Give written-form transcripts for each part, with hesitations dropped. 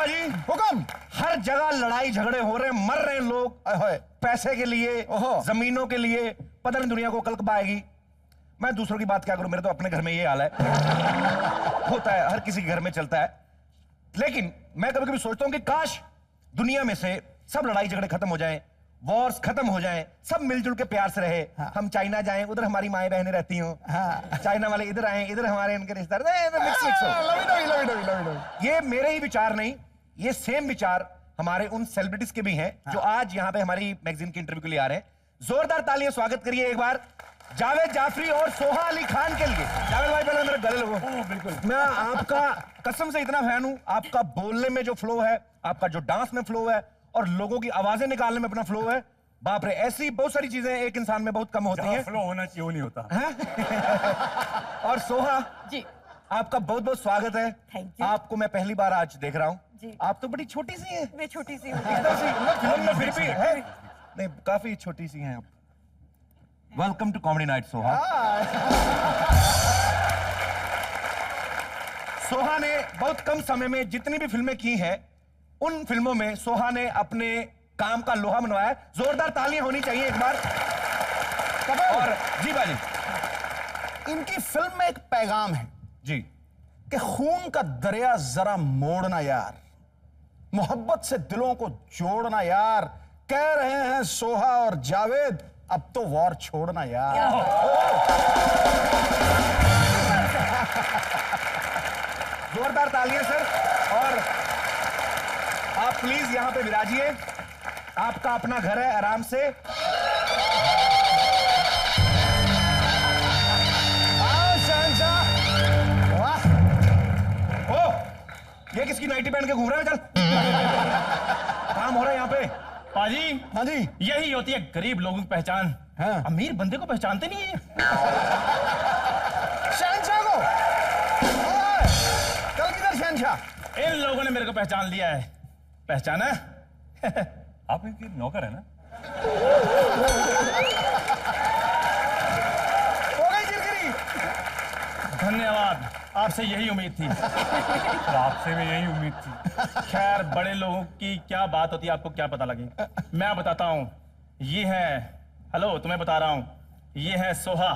बाजी हुक्म। हर जगह लड़ाई झगड़े हो रहे हैं, मर रहे हैं लोग पैसे के लिए, जमीनों के लिए। पता नहीं दुनिया को कल कब आएगी। मैं दूसरों की बात क्या करूं, मेरे तो अपने घर में ये हाल है। होता है, हर किसी के घर में चलता है। लेकिन मैं कभी कभी सोचता हूं कि काश दुनिया में से सब लड़ाई झगड़े खत्म हो जाएं, वॉर्स खत्म हो जाएं, सब मिलजुल के प्यार से रहे। हाँ। हम चाइना जाएं, उधर हमारी माएं बहनें रहती हों। हाँ। चाइना वाले इधर आएं, इधर हमारे इनके रिश्तेदार। ये मेरे ही विचार नहीं, ये सेम विचार हमारे उन सेलिब्रिटीज के भी हैं। हाँ। जो आज यहाँ पे हमारी मैगजीन की इंटरव्यू के लिए आ रहे हैं। जोरदार तालियां स्वागत करिए एक बार जावेद जाफरी और सोहा अली खान के लिए। जावेद भाई पहले मेरे गले लगो। बिल्कुल। मैं आपका कसम से इतना फैन हूं, आपका बोलने में जो फ्लो है, आपका जो डांस में फ्लो है और लोगों की आवाजें निकालने में अपना फ्लो है, बाप रे, ऐसी बहुत सारी चीजें एक इंसान में बहुत कम होती हैं। फ्लो होना चाहिए, वो नहीं होता। और सोहा जी, आपका बहुत बहुत स्वागत है। Thank you. आपको मैं पहली बार आज देख रहा हूँ। आप तो बड़ी छोटी सी हैं। मैं छोटी सी हूँ। फिल्म में फिर भी है नहीं, काफी छोटी सी हैं आप। Welcome to comedy night Soha. Soha ने बहुत कम समय में जितनी भी फिल्में की हैं, उन फिल्मों में सोहा ने अपने काम का लोहा मनवाया है। जोरदार तालियां होनी चाहिए एक बार। और जी बाजी, इनकी फिल्म में एक पैगाम है जी कि खून का दरिया जरा मोड़ना यार, मोहब्बत से दिलों को जोड़ना यार। कह रहे हैं सोहा और जावेद, अब तो वॉर छोड़ना यार। जोरदार तालियां सर। और आप प्लीज यहां पे विराजिए, आपका अपना घर है, आराम से। वाह, ओ, ये किसकी नाइटी पहन के घूम रहा है? चल काम हो रहा है यहाँ पे। पाजी, हाँ जी, यही होती है गरीब लोगों की पहचान। हाँ। अमीर बंदे को पहचानते नहीं है। शहनशाह को कल किधर शहनशाह? इन लोगों ने मेरे को पहचान लिया है। पहचाना? आप इनके नौकर है ना? हो गई गिरगिरी। धन्यवाद, आपसे यही उम्मीद थी। तो आपसे भी यही उम्मीद थी। खैर, बड़े लोगों की क्या बात होती है, आपको क्या पता लगे। मैं बताता हूँ। ये है, हेलो, तुम्हें बता रहा हूँ, ये है सोहा,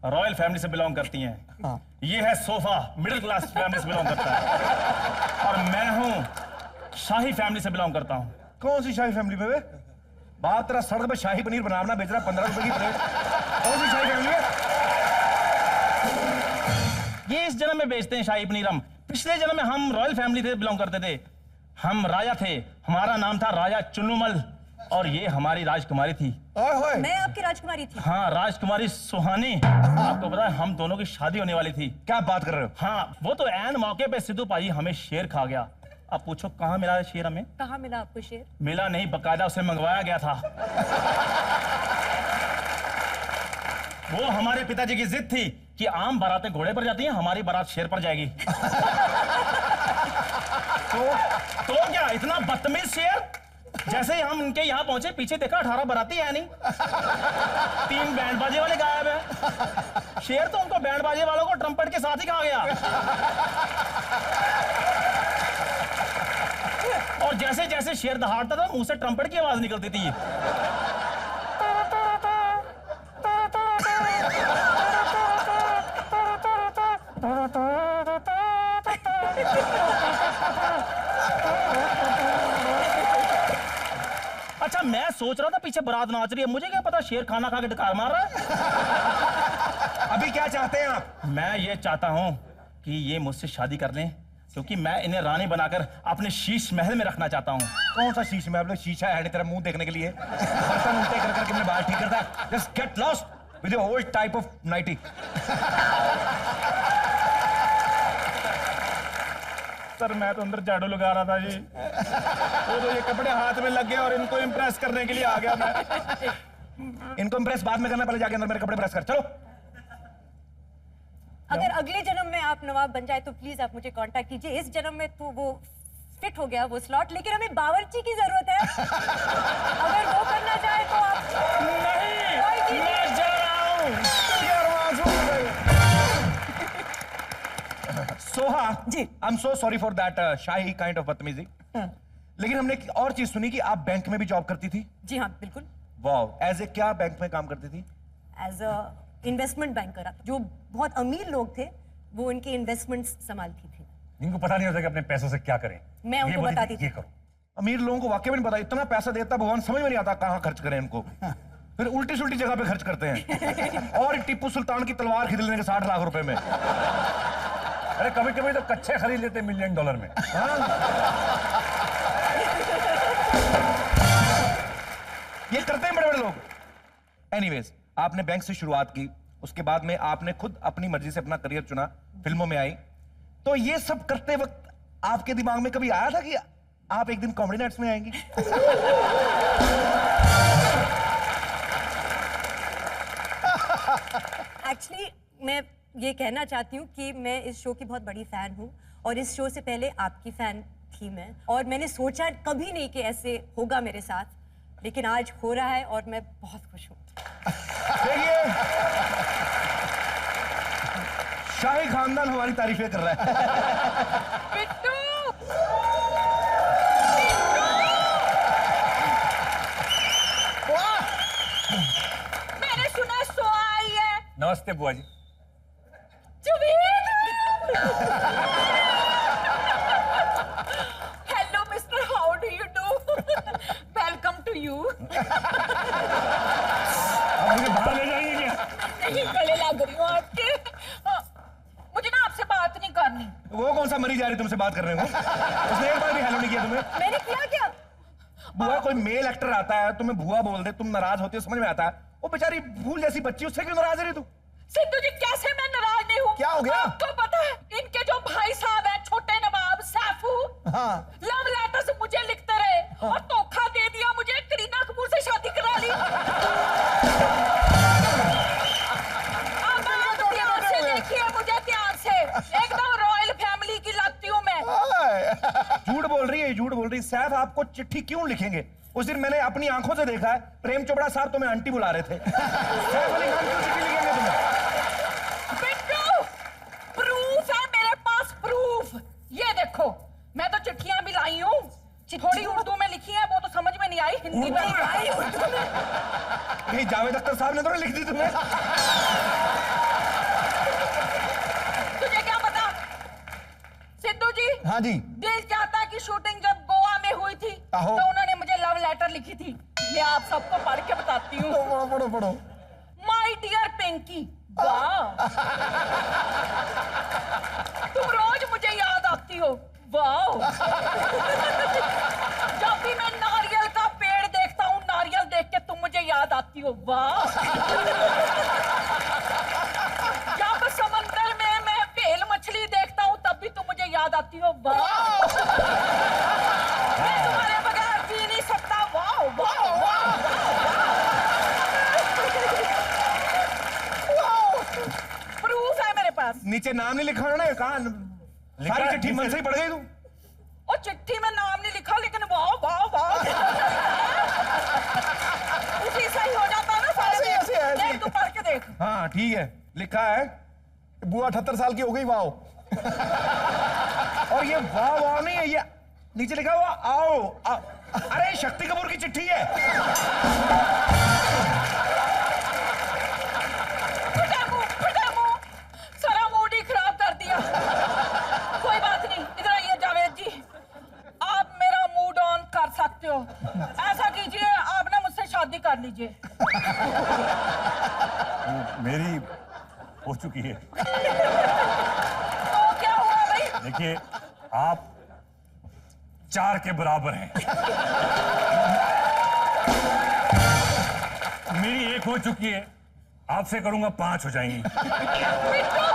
रॉयल फैमिली से बिलोंग करती हैं। हाँ। ये है सोफा, मिडिल क्लास फैमिली से बिलोंग करता है। और मैं हूँ शाही फैमिली से बिलोंग करता हूँ। कौन सी शाही फैमिली पे? बात तेरा सड़क पे शाही पनीर बनाना बेच रहा 15 रुपए की प्लेट। कौन सी शाही फैमिली है? ये इस जन्म में बेचते हैं शाही पनीर। हम पिछले जन्म में हम रॉयल फैमिली से बिलोंग करते थे। हम राजा थे, हमारा नाम था राजा चुन्नूमल, और ये हमारी राजकुमारी थी। मैं आपकी राजकुमारी थी। हाँ, राजकुमारी सुहानी। आपको पता है हम दोनों की शादी होने वाली थी। क्या बात कर रहे हो? हाँ, वो तो ऐन मौके पे सिद्धू पाजी हमें शेर खा गया। अब पूछो कहाँ मिला शेर हमें? कहाँ मिला आपको शेर? मिला नहीं, बकायदा उसे मंगवाया गया था। वो हमारे पिताजी की जिद थी कि आम बारातें घोड़े पर जाती हैं, हमारी बारात शेर पर जाएगी। तो क्या इतना बदतमीज शेर? जैसे ही हम उनके यहाँ पहुंचे, पीछे देखा 18 बाराती है नहीं, 3 बैंड बाजे वाले गायब है। शेर तो उनको बैंड बाजे वालों को ट्रम्पेट के साथ ही खा गया। और जैसे जैसे शेर दहाड़ता था, मुंह से ट्रम्पेट की आवाज निकलती थी। अच्छा, मैं सोच रहा था पीछे बारात नाच रही है, मुझे क्या पता शेर खाना खा के डकार मार रहा है। अभी क्या चाहते हैं आप? मैं ये चाहता हूं कि ये मुझसे शादी कर लें, क्योंकि मैं इन्हें रानी बनाकर अपने शीश महल में रखना चाहता हूं। कौन सा शीश महल? शीशा है नहीं तेरा मुंह देखने के लिए? बर्तन उल्टे कर करके अपने बाल ठीक करता है। Just get lost with your old type of nighty. Sir, मैं तो अंदर झाड़ू लगा रहा था जी। वो तो ये कपड़े हाथ में लग गए और इनको इम्प्रेस करने के लिए आ गया मैं। इनको इम्प्रेस बाद में करना, पहले जाके अंदर मेरे कपड़े प्रेस कर। चलो। अगर अगले जन्म में आप नवाब बन जाए तो प्लीज आप मुझे कांटेक्ट कीजिए। इस जन्म में तो वो फिट हो गया वो स्लॉट, लेकिन हमें बावर्ची की जरूरत है। अगर वो करना चाहे तो आप। नहीं, मैं जा रहा हूं। Soha ji, I am so sorry for that शाही काइंड ऑफ बदतमीजी। लेकिन हमने एक और चीज सुनी कि आप बैंक में भी जॉब करती थी। जी हाँ, बिल्कुल। वाह, एज ए क्या बैंक में काम करती थी? As a investment banker. जो बहुत अमीर लोग थे वो उनके इन्वेस्टमेंट्स संभालती थी। इनको पता नहीं होता कि अपने पैसों से क्या करें। मैं उनको बताती थी। ये करो। अमीर लोगों को वाकई में नहीं पता, इतना पैसा देता भगवान, समझ में नहीं आता कहाँ खर्च करें इनको। फिर उल्टी सुल्टी जगह पे खर्च करते हैं। और टीपू सुल्तान की तलवार खरीद लेंगे 60 लाख रुपए में। अरे कभी कभी तो कच्चे खरीद लेते $1 मिलियन में। हाँ? ये करते हैं बड़े बड़े लोग। एनीवेज, आपने बैंक से शुरुआत की, उसके बाद में आपने खुद अपनी मर्जी से अपना करियर चुना, फिल्मों में आई। तो ये सब करते वक्त आपके दिमाग में कभी आया था कि आप एक दिन कॉमेडी नाइट्स में आएंगी? एक्चुअली मैं ये कहना चाहती हूँ कि मैं इस शो की बहुत बड़ी फैन हूँ और इस शो से पहले आपकी फैन थी मैं, और मैंने सोचा कभी नहीं कि ऐसे होगा मेरे साथ, लेकिन आज हो रहा है और मैं बहुत खुश हूँ। देखिए, शाही खानदान हमारी तारीफें कर रहा है। बिट्टू! मैंने सुना सो आई है। नमस्ते बुआ जी। Hello mister, how do you do? Welcome to you. अब मुझे बाहर ले जाएंगे क्या? नहीं, गले लग रही हूँ आपके। मुझे ना आपसे बात नहीं करनी। वो कौन सा मरी जा रही तुमसे बात करने को? उसने एक बार भी हेलो नहीं किया तुम्हें। मैंने किया क्या? बुआ, कोई मेल एक्टर आता है, तुम्हें बुआ बोल दे, तुम नाराज होती हो, समझ में आता है। वो बेचारी भूल जैसी बच्ची, उससे क्यों नाराज रही तू? सिद्धू जी, कैसे मैं नाराज नहीं हूँ? क्या हो गया? आपको पता है इनके जो भाई साहब हैं, छोटे नवाब सैफू, हाँ। लव लेटर्स मुझे लिखते रहे और धोखा दे दिया मुझे, करीना कपूर से शादी करा ली। अब आप ध्यान से देखिए मुझे, ध्यान से, एकदम रॉयल फैमिली की लगती हूँ मैं। झूठ बोल रही है, झूठ बोल रही है। सैफ आपको चिट्ठी क्यों लिखेंगे? उस दिन मैंने अपनी आंखों से देखा है, प्रेम चोपड़ा साहब तुम्हें आंटी बुला रहे थे। सैफ अली खान क्यों चिट्ठी लिखेंगे तुम्हें? बिट्टू, प्रूफ है मेरे पास, प्रूफ। ये देखो, मैं तो चिट्ठियां भी लाई हूँ, थोड़ी उर्दू में लिखी है, वो तो समझ में नहीं आई, हिंदी में आई। कहीं जावेद अख्तर साहब ने तो नहीं लिख दी तुम्हें? तुझे क्या पता सिद्धू जी? हाँ जी। दिल चाहता कि शूटिंग जब गोवा में हुई थी आहो। तो उन्होंने मुझे लव लेटर लिखी थी। मैं आप सबको पढ़ के बताती हूँ। पढ़ो पढ़ो पढ़ो। माय डियर पिंकी, वाह, तुम रोज मुझे याद आती हो, वाह। जब भी मैं नारियल का पेड़ देखता हूँ, नारियल देख के तुम मुझे याद आती हो, वाह। जब समंदर में मैं व्हेल मछली देखता हूँ तब भी तुम मुझे याद आती हो, वाह। मैं तुम्हारे बगैर जी नहीं सकता, वाह वाह वाह। प्रूफ है मेरे पास। नीचे नाम नहीं लिखा उन्होंने, कहा सारी चिट्ठी मन से ही पढ़ गई तू? और चिट्ठी में नाम नहीं लिखा, लेकिन वाह वाह वाह उसी से ही हो जाता ना सारे। ऐसे है, ऐसे। देख, तू पढ़ के देख। हाँ ठीक है, लिखा है। बुआ 78 साल की हो गई, वाओ। और ये वाह वाह नहीं है, ये नीचे लिखा हुआ आओ। अरे शक्ति कपूर की चिट्ठी है। फटा मुंह, सारा मूड ही खराब कर दिया। कोई बात नहीं, इधर आइए जावेद जी, आप मेरा मूड ऑन कर सकते हो। ऐसा कीजिए, आप ना मुझसे शादी कर लीजिए। मेरी हो चुकी है। तो क्या हुआ भाई? देखिए, आप 4 के बराबर हैं। मेरी 1 हो चुकी है, आपसे करूंगा 5 हो जाएंगी। बिट्टू,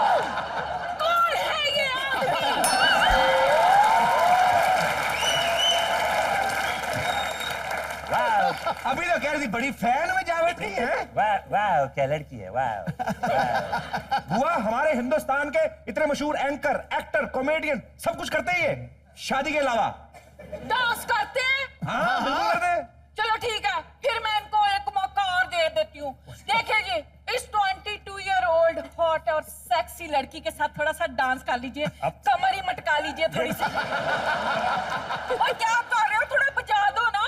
कौन है ये आदमी? वाह अभी तो कह रही थी बड़ी फैन में जावेद की है। वाह वाह, क्या लड़की है, वाह। बुआ, हमारे हिंदुस्तान के इतने मशहूर एंकर, एक्टर, कॉमेडियन सब कुछ करते ही है शादी के अलावा। डांस करते हैं? हाँ बिल्कुल करते हैं। चलो ठीक है, फिर मैं इनको एक मौका और दे देती हूँ। देखिए जी, इस 22-year-old हॉट और सेक्सी लड़की के साथ थोड़ा सा डांस कर लीजिए, कमर ही मटका लीजिए थोड़ी सी। और क्या कर रहे हो, थोड़ा बजा दो ना,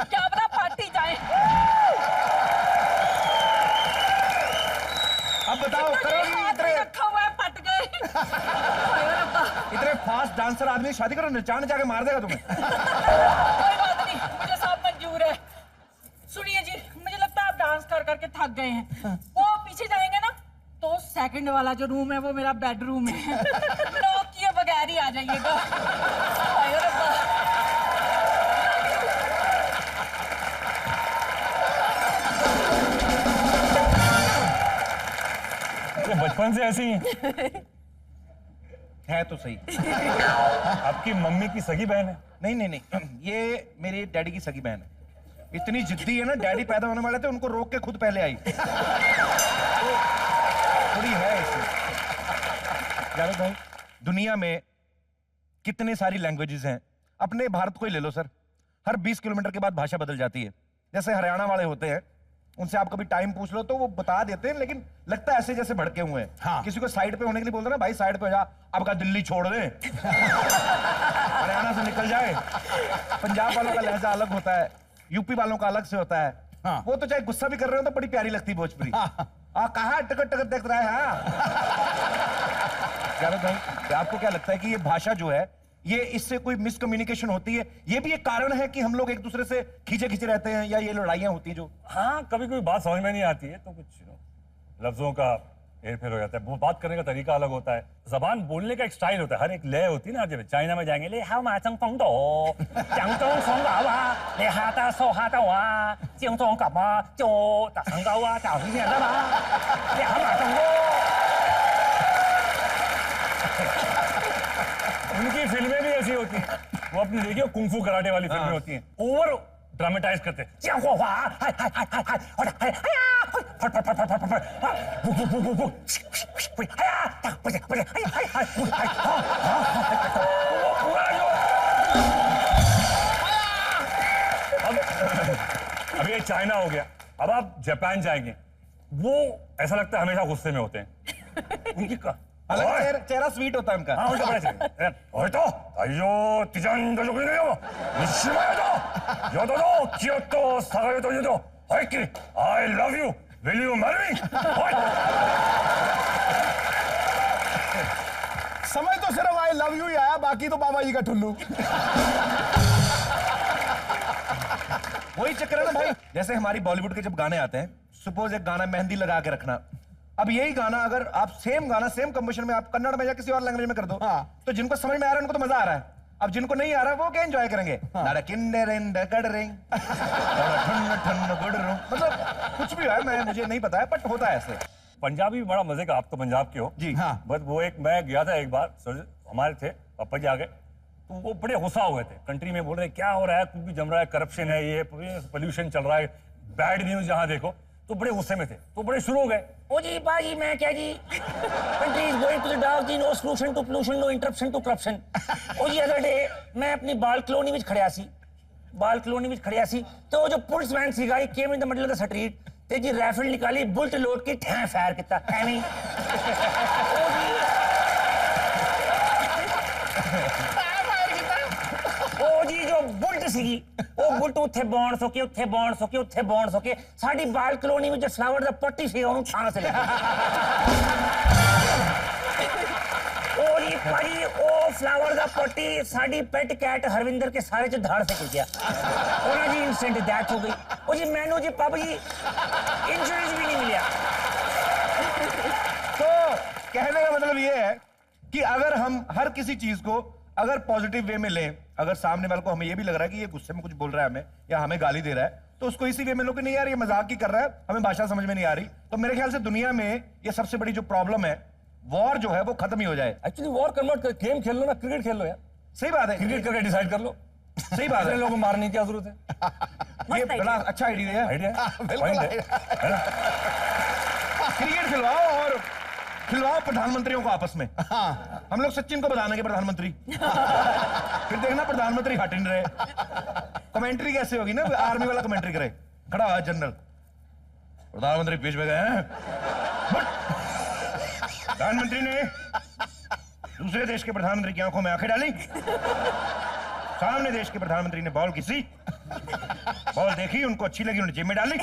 क्या पता पार्टी जाए। अब बताओ, करोगी इतने रखा हुआ है, फट गए। इतने फास्ट डांसर आदमी शादी करो, नचाने जाके मार देगा तुम्हें। कोई बात नहीं, मुझे सब मंजूर है। सुनिए जी, मुझे लगता है आप डांस कर करके थक गए हैं। वो पीछे जाएंगे ना, तो सेकंड वाला जो रूम है वो मेरा बेडरूम है। नॉक किए बगैर ही आ जाइएगा। हाय रब्बा। ये बचपन से ऐसी है तो सही। आपकी मम्मी की सगी बहन है? नहीं नहीं नहीं, ये मेरी डैडी की सगी बहन है। इतनी जिद्दी है ना, डैडी पैदा होने वाले थे, उनको रोक के खुद पहले आई। तो थोड़ी है इसमें। जावेद भाई, दुनिया में कितने सारी लैंग्वेजेस हैं, अपने भारत को ही ले लो सर, हर 20 किलोमीटर के बाद भाषा बदल जाती है। जैसे हरियाणा वाले होते हैं, उनसे आप कभी टाइम पूछ लो तो वो बता देते हैं, लेकिन लगता है ऐसे जैसे भड़के हुए हैं। हाँ। किसी को साइड पे होने के लिए बोलते ना, भाई साइड पे हो जा, अब का दिल्ली छोड़ दे। हरियाणा से निकल जाए। पंजाब वालों का लहजा अलग होता है, यूपी वालों का अलग से होता है। हाँ। वो तो चाहे गुस्सा भी कर रहे हो तो बड़ी प्यारी लगती है भोजपुरी। कहाँ टकट टकट देख रहा है। हाँ जावेद भाई, आपको क्या लगता है कि ये भाषा जो है, ये इससे कोई मिसकम्युनिकेशन होती है? ये भी एक कारण है कि हम लोग एक दूसरे से खींचे खींचे रहते हैं, या ये लड़ाइयां होती है जो? हाँ, कभी कोई बात समझ में नहीं आती है तो कुछ लफ्जों का हेरफेर हो जाता है। वो बात करने का तरीका अलग होता है, जबान बोलने का एक स्टाइल होता है, हर एक लय होती है ना। जब चाइना में जाएंगे, ले हाउ मा चंग पंग दो चंग चंग संग गा वा ले हाता सो हाता वा चंग चंग का मा जो ता संग गा वा ता ही ना मा ले हाउ मा चंग दो। उनकी फिल्में भी ऐसी होती हैं, वो अपनी देखिए कुंफू कराटे वाली फिल्में होती हैं, ओवर ड्रामेटाइज करते हैं। अब ये चाइना हो गया, अब आप जापान जाएंगे, वो ऐसा लगता है हमेशा गुस्से में होते हैं। उनकी चेहरा स्वीट होता है उनका। हाँ, उनका बड़ा चाहिए। ओए तो 아이요 디자인도적이네요. 이시마야다. 여도도 기어도 사가요도 유도. 하이키. I love you. Will you marry me? समझ तो सिर्फ आई लव यू ही आया, बाकी तो बाबा जी का ठुल्लू। वही चक्कर है ना भाई, जैसे हमारी बॉलीवुड के जब गाने आते हैं, सपोज एक गाना मेहंदी लगा के रखना, अब यही गाना अगर आप सेम गाना सेम कंपोजिशन में आप कन्नड़ में या किसी और लैंग्वेज में कर दो, हाँ। तो जिनको समझ में आ रहा है उनको तो मजा आ रहा है, अब जिनको नहीं आ रहा वो क्या एंजॉय करेंगे? मतलब कुछ भी है, मैं मुझे नहीं पता है, बट होता है ऐसे। पंजाबी बड़ा मजे का, आप तो पंजाब के हो जी हाँ। बट वो एक मैं गया था एक बार, सर हमारे थे पापा जी आ गए, तो वो बड़े गुस्सा हुए थे कंट्री में, बोल रहे क्या हो रहा है, कुछ भी जम रहा है, करप्शन है, ये पोल्यूशन चल रहा है, बैड न्यूज जहां देखो, तो बड़े गुस्से में थे, तो बड़े शुरू हो गए, ओ जी बाजी मैं क्या जी, country is going to the dark जी, no solution to pollution, no interruption to corruption. ओ जी अदर डे मैं अपनी बाल कॉलोनी में खड़िया सी, तो जो पुलिसमैन सीगा ही came in the middle of the street ते जी राइफल निकाली, बुलेट लोड के ठै फायर किया एवें ही। ओ जी जो बुलट सीगी, वो बुलट उत्थे बौण सके साडी बाल कॉलोनी में जो फ्लावर दा पट्टी सी ओनू छां से लगी। ओ जी भाई ओ फ्लावर दा पट्टी साडी पेट कैट हरविंदर के सारे च धाड़ से गिर गया, ओना जी इंस्टेंट डेथ हो गई। ओ जी मैनू जी पापा जी इंश्योरेंस भी नहीं मिला। तो कहने का मतलब ये है कि अगर हम हर किसी चीज को अगर पॉजिटिव वे में लें, अगर सामने वाले को हमें ये भी लग रहा है कि ये गुस्से में कुछ बोल रहा है हमें या हमें गाली दे रहा है, तो उसको इसी वे में लो कि नहीं यार ये मजाक ही कर रहा है, हमें भाषा समझ में नहीं आ रही। तो मेरे ख्याल से दुनिया में ये सबसे बड़ी जो प्रॉब्लम है, वॉर जो है वो खत्म ही हो जाए। एक्चुअली वॉर कन्वर्ट कर गेम खेल लो ना, क्रिकेट खेल लो यार, सही बात है, क्रिकेट करके डिसाइड कर लो। सही बात है, लोगों को मारने की क्या जरूरत है? ये बड़ा अच्छा आइडिया है। आइडिया क्रिकेट खिलवाओ और खिलवाओ प्रधानमंत्रियों को आपस में। हम लोग सचिन को बताने प्रधानमंत्री, फिर देखना प्रधानमंत्री हट नहीं रहे, कमेंट्री कैसे होगी ना, आर्मी वाला कमेंट्री करे, खड़ा हुआ जनरल, प्रधानमंत्री बीच में गए हैं। प्रधानमंत्री ने दूसरे देश के प्रधानमंत्री की आंखों में आंखें डाली। सामने देश के प्रधानमंत्री ने बॉल किसी, बॉल देखी, उनको अच्छी लगी, उन्होंने जेब में डाली।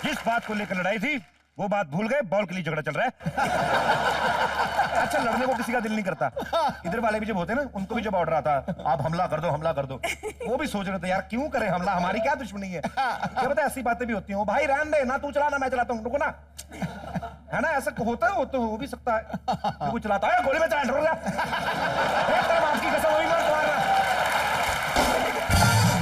जिस बात को लेकर लड़ाई थी वो बात भूल गए, बॉल के लिए झगड़ा चल रहा है। अच्छा, लड़ने को किसी का दिल नहीं करता। इधर वाले भी जब होते ना, उनको भी जब ऑर्डर आता आप हमला कर दो, हमला कर दो, वो भी सोच रहे थे यार क्यों करें हमला, हमारी क्या दुश्मनी है। क्या पता ऐसी बातें भी होती हैं, भाई रहने दे ना, तू चला ना मैं चलाता हूँ, रुको ना, है ना, ऐसा होता है, हो भी सकता है। तू चलाता है गोली में चला, आपकी कसम वही मारता